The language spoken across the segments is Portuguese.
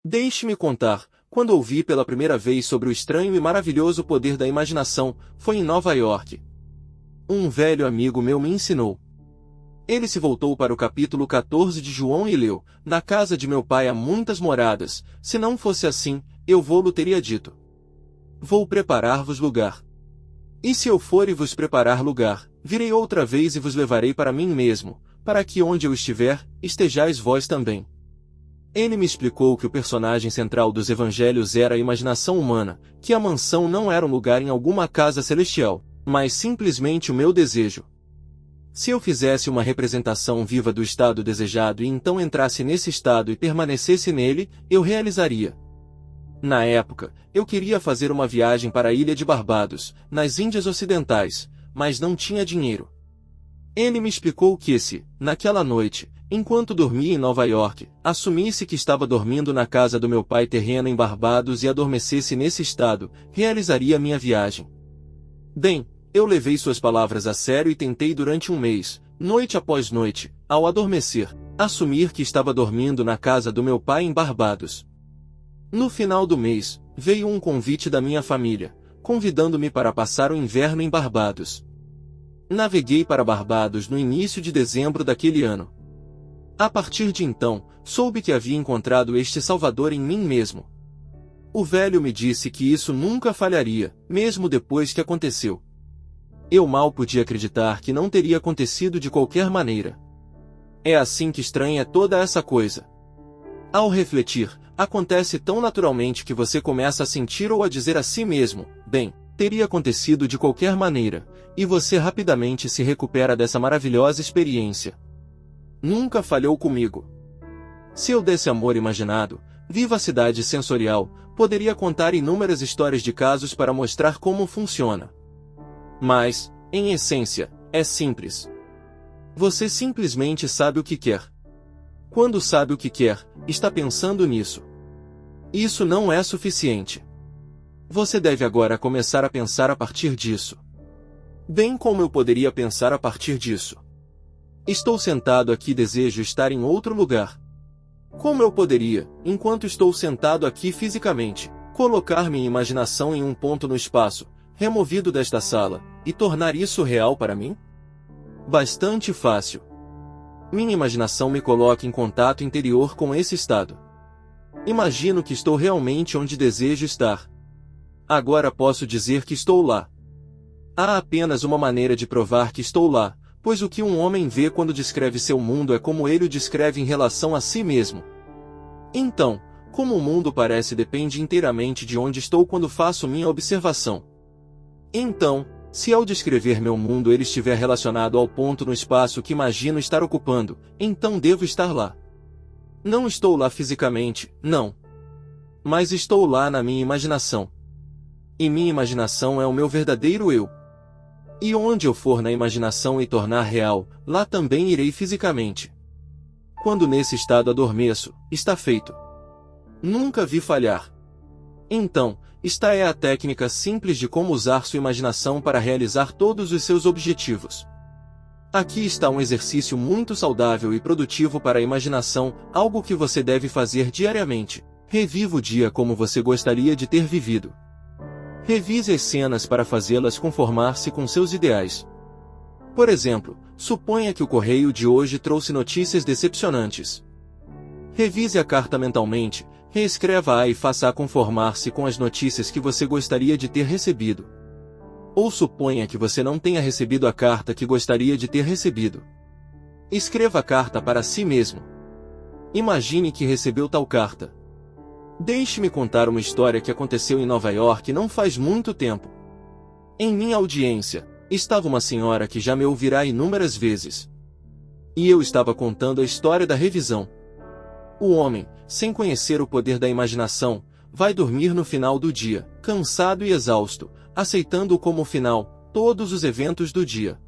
Deixe-me contar, quando ouvi pela primeira vez sobre o estranho e maravilhoso poder da imaginação, foi em Nova York. Um velho amigo meu me ensinou. Ele se voltou para o capítulo 14 de João e leu: na casa de meu pai há muitas moradas, se não fosse assim, eu vou-lo teria dito. Vou preparar-vos lugar. E se eu for e vos preparar lugar, virei outra vez e vos levarei para mim mesmo, para que onde eu estiver, estejais vós também. Ele me explicou que o personagem central dos evangelhos era a imaginação humana, que a mansão não era um lugar em alguma casa celestial, mas simplesmente o meu desejo. Se eu fizesse uma representação viva do estado desejado e então entrasse nesse estado e permanecesse nele, eu realizaria. Na época, eu queria fazer uma viagem para a ilha de Barbados, nas Índias Ocidentais, mas não tinha dinheiro. Ele me explicou que se, naquela noite, enquanto dormia em Nova York, assumisse que estava dormindo na casa do meu pai terrena em Barbados e adormecesse nesse estado, realizaria minha viagem. Bem, eu levei suas palavras a sério e tentei durante um mês, noite após noite, ao adormecer, assumir que estava dormindo na casa do meu pai em Barbados. No final do mês, veio um convite da minha família, convidando-me para passar o inverno em Barbados. Naveguei para Barbados no início de dezembro daquele ano. A partir de então, soube que havia encontrado este Salvador em mim mesmo. O velho me disse que isso nunca falharia, mesmo depois que aconteceu. Eu mal podia acreditar que não teria acontecido de qualquer maneira. É assim que estranha é toda essa coisa. Ao refletir, acontece tão naturalmente que você começa a sentir ou a dizer a si mesmo, bem, teria acontecido de qualquer maneira, e você rapidamente se recupera dessa maravilhosa experiência. Nunca falhou comigo. Se eu desse amor imaginado, vivacidade sensorial, poderia contar inúmeras histórias de casos para mostrar como funciona. Mas, em essência, é simples. Você simplesmente sabe o que quer. Quando sabe o que quer, está pensando nisso. Isso não é suficiente. Você deve agora começar a pensar a partir disso. Bem como eu poderia pensar a partir disso. Estou sentado aqui e desejo estar em outro lugar. Como eu poderia, enquanto estou sentado aqui fisicamente, colocar minha imaginação em um ponto no espaço, removido desta sala, e tornar isso real para mim? Bastante fácil. Minha imaginação me coloca em contato interior com esse estado. Imagino que estou realmente onde desejo estar. Agora posso dizer que estou lá. Há apenas uma maneira de provar que estou lá, pois o que um homem vê quando descreve seu mundo é como ele o descreve em relação a si mesmo. Então, como o mundo parece depende inteiramente de onde estou quando faço minha observação. Então, se ao descrever meu mundo ele estiver relacionado ao ponto no espaço que imagino estar ocupando, então devo estar lá. Não estou lá fisicamente, não. Mas estou lá na minha imaginação. E minha imaginação é o meu verdadeiro eu. E onde eu for na imaginação e tornar real, lá também irei fisicamente. Quando nesse estado adormeço, está feito. Nunca vi falhar. Então, esta é a técnica simples de como usar sua imaginação para realizar todos os seus objetivos. Aqui está um exercício muito saudável e produtivo para a imaginação, algo que você deve fazer diariamente. Reviva o dia como você gostaria de ter vivido. Revise as cenas para fazê-las conformar-se com seus ideais. Por exemplo, suponha que o correio de hoje trouxe notícias decepcionantes. Revise a carta mentalmente, reescreva-a e faça-a conformar-se com as notícias que você gostaria de ter recebido. Ou suponha que você não tenha recebido a carta que gostaria de ter recebido. Escreva a carta para si mesmo. Imagine que recebeu tal carta. Deixe-me contar uma história que aconteceu em Nova York não faz muito tempo. Em minha audiência, estava uma senhora que já me ouvirá inúmeras vezes. E eu estava contando a história da revisão. O homem, sem conhecer o poder da imaginação, vai dormir no final do dia, cansado e exausto, aceitando como final todos os eventos do dia.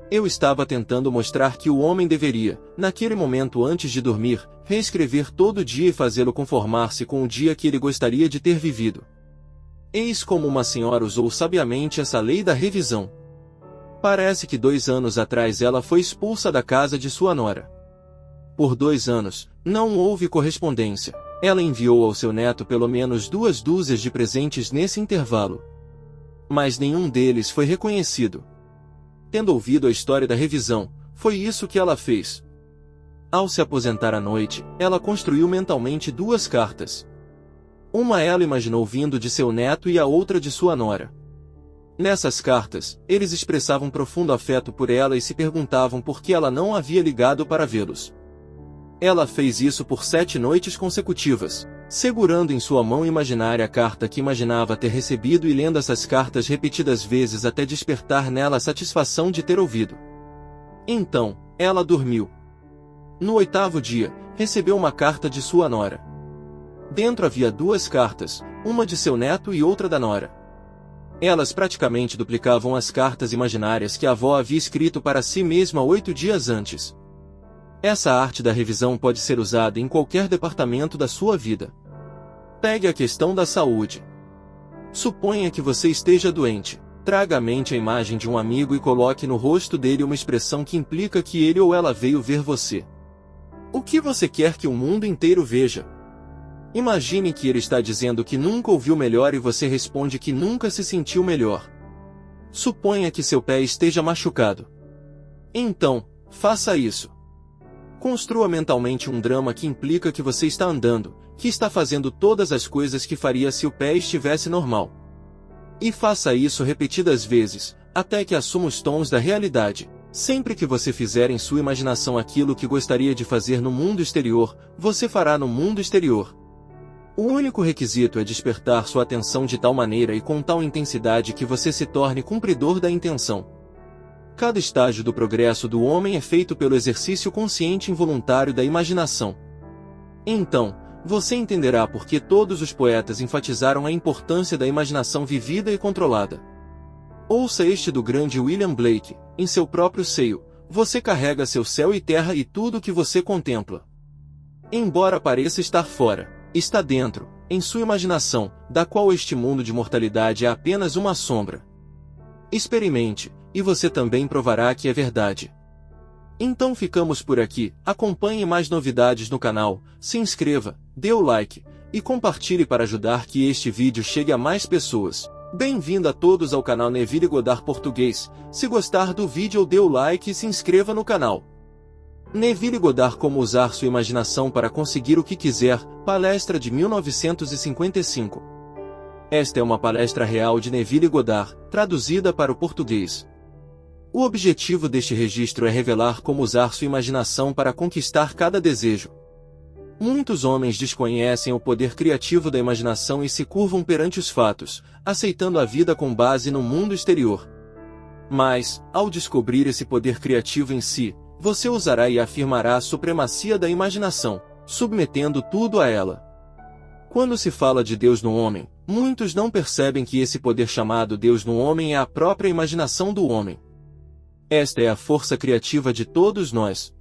Eu estava tentando mostrar que o homem deveria, naquele momento antes de dormir, reescrever todo o dia e fazê-lo conformar-se com o dia que ele gostaria de ter vivido. Eis como uma senhora usou sabiamente essa lei da revisão. Parece que 2 anos atrás ela foi expulsa da casa de sua nora. Por 2 anos, não houve correspondência. Ela enviou ao seu neto pelo menos 2 dúzias de presentes nesse intervalo. Mas nenhum deles foi reconhecido. Tendo ouvido a história da revisão, foi isso que ela fez. Ao se aposentar à noite, ela construiu mentalmente 2 cartas. Uma ela imaginou vindo de seu neto e a outra de sua nora. Nessas cartas, eles expressavam profundo afeto por ela e se perguntavam por que ela não havia ligado para vê-los. Ela fez isso por 7 noites consecutivas, segurando em sua mão imaginária a carta que imaginava ter recebido e lendo essas cartas repetidas vezes até despertar nela a satisfação de ter ouvido. Então, ela dormiu. No 8º dia, recebeu uma carta de sua nora. Dentro havia 2 cartas, uma de seu neto e outra da nora. Elas praticamente duplicavam as cartas imaginárias que a avó havia escrito para si mesma 8 dias antes. Essa arte da revisão pode ser usada em qualquer departamento da sua vida. Pegue a questão da saúde. Suponha que você esteja doente. Traga à mente a imagem de um amigo e coloque no rosto dele uma expressão que implica que ele ou ela veio ver você. O que você quer que o mundo inteiro veja? Imagine que ele está dizendo que nunca ouviu melhor e você responde que nunca se sentiu melhor. Suponha que seu pé esteja machucado. Então, faça isso. Construa mentalmente um drama que implica que você está andando, que está fazendo todas as coisas que faria se o pé estivesse normal. E faça isso repetidas vezes, até que assuma os tons da realidade. Sempre que você fizer em sua imaginação aquilo que gostaria de fazer no mundo exterior, você fará no mundo exterior. O único requisito é despertar sua atenção de tal maneira e com tal intensidade que você se torne cumpridor da intenção. Cada estágio do progresso do homem é feito pelo exercício consciente involuntário da imaginação. Então, você entenderá por que todos os poetas enfatizaram a importância da imaginação vivida e controlada. Ouça este do grande William Blake: em seu próprio seio, você carrega seu céu e terra e tudo o que você contempla. Embora pareça estar fora, está dentro, em sua imaginação, da qual este mundo de mortalidade é apenas uma sombra. Experimente, e você também provará que é verdade. Então ficamos por aqui. Acompanhe mais novidades no canal, se inscreva, dê o like, e compartilhe para ajudar que este vídeo chegue a mais pessoas. Bem-vindo a todos ao canal Neville Goddard Português. Se gostar do vídeo, dê o like e se inscreva no canal. Neville Goddard: Como usar sua imaginação para conseguir o que quiser, palestra de 1955. Esta é uma palestra real de Neville Goddard, traduzida para o português. O objetivo deste registro é revelar como usar sua imaginação para conquistar cada desejo. Muitos homens desconhecem o poder criativo da imaginação e se curvam perante os fatos, aceitando a vida com base no mundo exterior. Mas, ao descobrir esse poder criativo em si, você usará e afirmará a supremacia da imaginação, submetendo tudo a ela. Quando se fala de Deus no homem, muitos não percebem que esse poder chamado Deus no homem é a própria imaginação do homem. Esta é a força criativa de todos nós.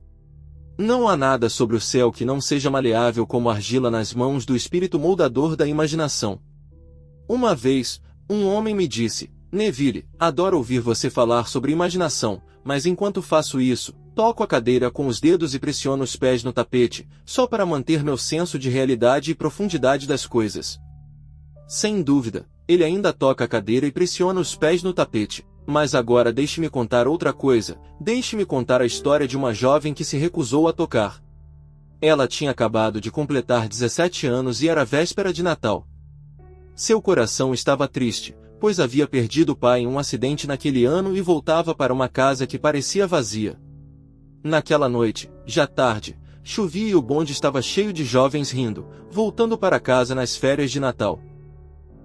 Não há nada sobre o céu que não seja maleável como argila nas mãos do espírito moldador da imaginação. Uma vez, um homem me disse: Neville, adoro ouvir você falar sobre imaginação, mas enquanto faço isso, toco a cadeira com os dedos e pressiono os pés no tapete, só para manter meu senso de realidade e profundidade das coisas. Sem dúvida, ele ainda toca a cadeira e pressiona os pés no tapete. Mas agora deixe-me contar outra coisa. Deixe-me contar a história de uma jovem que se recusou a tocar. Ela tinha acabado de completar 17 anos e era véspera de Natal. Seu coração estava triste, pois havia perdido o pai em um acidente naquele ano e voltava para uma casa que parecia vazia. Naquela noite, já tarde, chovia e o bonde estava cheio de jovens rindo, voltando para casa nas férias de Natal.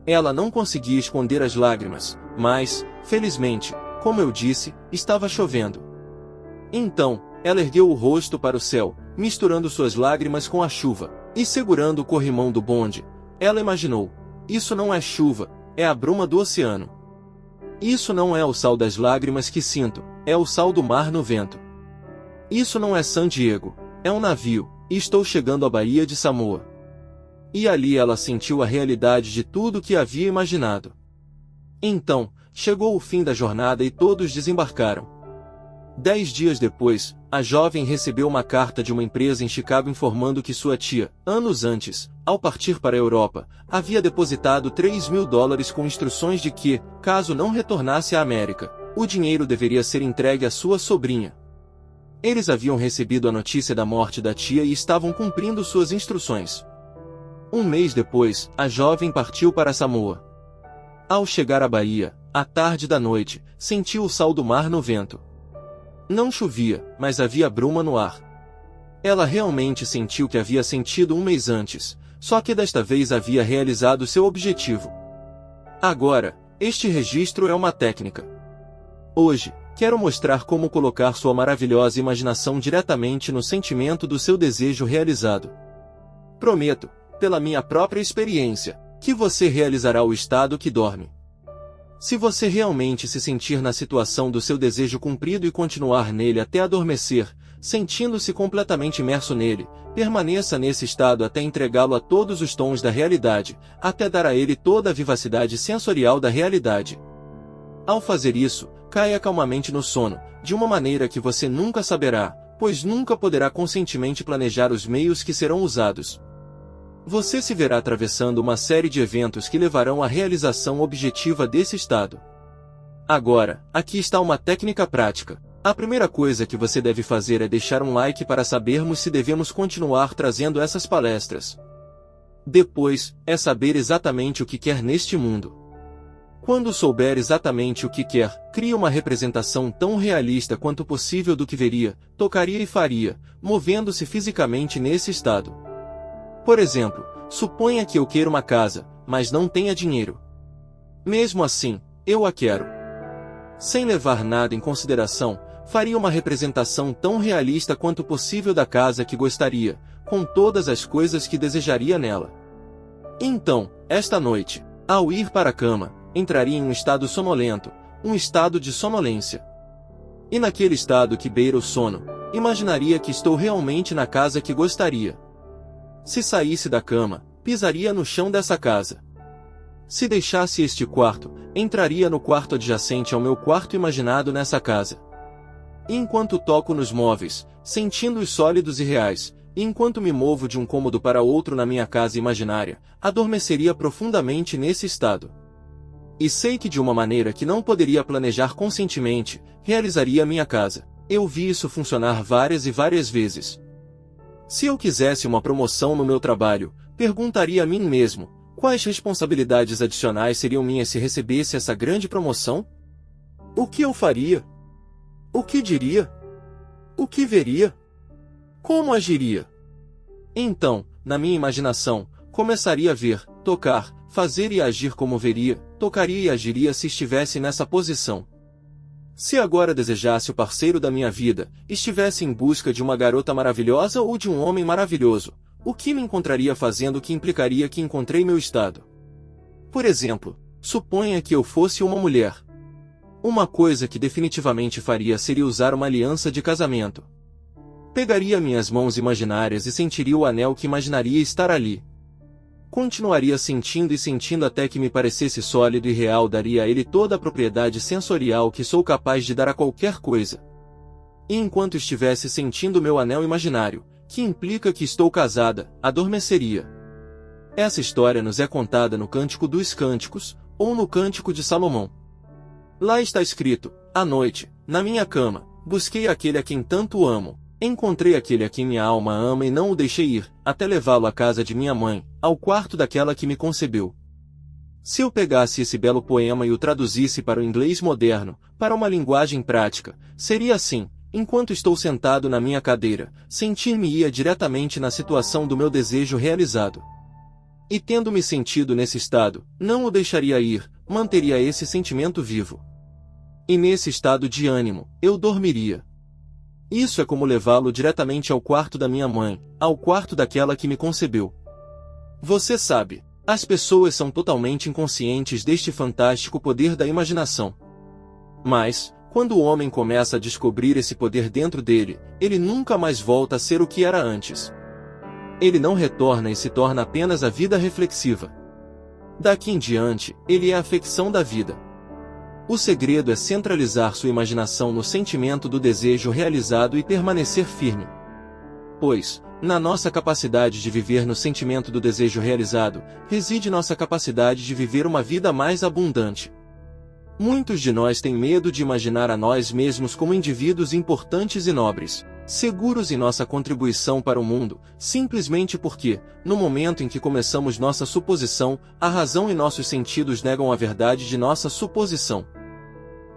Ela não conseguia esconder as lágrimas, mas, felizmente, como eu disse, estava chovendo. Então, ela ergueu o rosto para o céu, misturando suas lágrimas com a chuva, e segurando o corrimão do bonde, ela imaginou: isso não é chuva, é a bruma do oceano. Isso não é o sal das lágrimas que sinto, é o sal do mar no vento. Isso não é San Diego, é um navio, e estou chegando à Baía de Samoa. E ali ela sentiu a realidade de tudo o que havia imaginado. Então, chegou o fim da jornada e todos desembarcaram. 10 dias depois, a jovem recebeu uma carta de uma empresa em Chicago informando que sua tia, anos antes, ao partir para a Europa, havia depositado $3.000 com instruções de que, caso não retornasse à América, o dinheiro deveria ser entregue à sua sobrinha. Eles haviam recebido a notícia da morte da tia e estavam cumprindo suas instruções. Um mês depois, a jovem partiu para Samoa. Ao chegar à Bahia, à tarde da noite, sentiu o sal do mar no vento. Não chovia, mas havia bruma no ar. Ela realmente sentiu o que havia sentido um mês antes, só que desta vez havia realizado seu objetivo. Agora, este registro é uma técnica. Hoje, quero mostrar como colocar sua maravilhosa imaginação diretamente no sentimento do seu desejo realizado. Prometo, pela minha própria experiência, que você realizará o estado que dorme. Se você realmente se sentir na situação do seu desejo cumprido e continuar nele até adormecer, sentindo-se completamente imerso nele, permaneça nesse estado até entregá-lo a todos os tons da realidade, até dar a ele toda a vivacidade sensorial da realidade. Ao fazer isso, caia calmamente no sono, de uma maneira que você nunca saberá, pois nunca poderá conscientemente planejar os meios que serão usados. Você se verá atravessando uma série de eventos que levarão à realização objetiva desse estado. Agora, aqui está uma técnica prática. A primeira coisa que você deve fazer é deixar um like para sabermos se devemos continuar trazendo essas palestras. Depois, é saber exatamente o que quer neste mundo. Quando souber exatamente o que quer, crie uma representação tão realista quanto possível do que veria, tocaria e faria, movendo-se fisicamente nesse estado. Por exemplo, suponha que eu queira uma casa, mas não tenha dinheiro. Mesmo assim, eu a quero. Sem levar nada em consideração, faria uma representação tão realista quanto possível da casa que gostaria, com todas as coisas que desejaria nela. Então, esta noite, ao ir para a cama, entraria em um estado sonolento, um estado de sonolência. E naquele estado que beira o sono, imaginaria que estou realmente na casa que gostaria. Se saísse da cama, pisaria no chão dessa casa. Se deixasse este quarto, entraria no quarto adjacente ao meu quarto imaginado nessa casa. E enquanto toco nos móveis, sentindo-os sólidos e reais, e enquanto me movo de um cômodo para outro na minha casa imaginária, adormeceria profundamente nesse estado. E sei que de uma maneira que não poderia planejar conscientemente, realizaria minha casa. Eu vi isso funcionar várias e várias vezes. Se eu quisesse uma promoção no meu trabalho, perguntaria a mim mesmo, quais responsabilidades adicionais seriam minhas se recebesse essa grande promoção? O que eu faria? O que diria? O que veria? Como agiria? Então, na minha imaginação, começaria a ver, tocar, fazer e agir como veria, tocaria e agiria se estivesse nessa posição. Se agora desejasse o parceiro da minha vida, estivesse em busca de uma garota maravilhosa ou de um homem maravilhoso, o que me encontraria fazendo que implicaria que encontrei meu estado? Por exemplo, suponha que eu fosse uma mulher. Uma coisa que definitivamente faria seria usar uma aliança de casamento. Pegaria minhas mãos imaginárias e sentiria o anel que imaginaria estar ali. Continuaria sentindo e sentindo até que me parecesse sólido e real, daria a ele toda a propriedade sensorial que sou capaz de dar a qualquer coisa. E enquanto estivesse sentindo meu anel imaginário, que implica que estou casada, adormeceria. Essa história nos é contada no Cântico dos Cânticos, ou no Cântico de Salomão. Lá está escrito: à noite, na minha cama, busquei aquele a quem tanto amo. Encontrei aquele a quem minha alma ama e não o deixei ir, até levá-lo à casa de minha mãe, ao quarto daquela que me concebeu. Se eu pegasse esse belo poema e o traduzisse para o inglês moderno, para uma linguagem prática, seria assim: enquanto estou sentado na minha cadeira, sentir-me-ia diretamente na situação do meu desejo realizado. E tendo-me sentido nesse estado, não o deixaria ir, manteria esse sentimento vivo. E nesse estado de ânimo, eu dormiria. Isso é como levá-lo diretamente ao quarto da minha mãe, ao quarto daquela que me concebeu. Você sabe, as pessoas são totalmente inconscientes deste fantástico poder da imaginação. Mas, quando o homem começa a descobrir esse poder dentro dele, ele nunca mais volta a ser o que era antes. Ele não retorna e se torna apenas a vida reflexiva. Daqui em diante, ele é a afecção da vida. O segredo é centralizar sua imaginação no sentimento do desejo realizado e permanecer firme. Pois, na nossa capacidade de viver no sentimento do desejo realizado, reside nossa capacidade de viver uma vida mais abundante. Muitos de nós têm medo de imaginar a nós mesmos como indivíduos importantes e nobres, seguros em nossa contribuição para o mundo, simplesmente porque, no momento em que começamos nossa suposição, a razão e nossos sentidos negam a verdade de nossa suposição.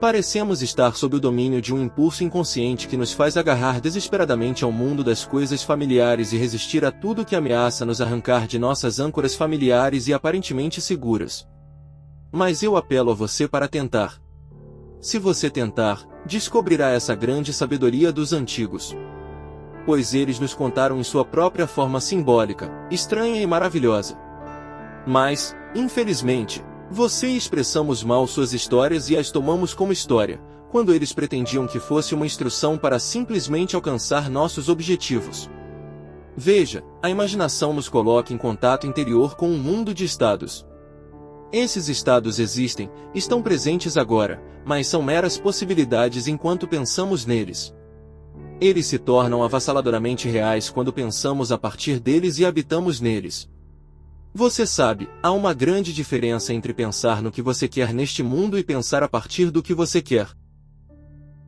Parecemos estar sob o domínio de um impulso inconsciente que nos faz agarrar desesperadamente ao mundo das coisas familiares e resistir a tudo que ameaça nos arrancar de nossas âncoras familiares e aparentemente seguras. Mas eu apelo a você para tentar. Se você tentar, descobrirá essa grande sabedoria dos antigos. Pois eles nos contaram em sua própria forma simbólica, estranha e maravilhosa. Mas, infelizmente, você e expressamos mal suas histórias e as tomamos como história, quando eles pretendiam que fosse uma instrução para simplesmente alcançar nossos objetivos. Veja, a imaginação nos coloca em contato interior com um mundo de estados. Esses estados existem, estão presentes agora, mas são meras possibilidades enquanto pensamos neles. Eles se tornam avassaladoramente reais quando pensamos a partir deles e habitamos neles. Você sabe, há uma grande diferença entre pensar no que você quer neste mundo e pensar a partir do que você quer.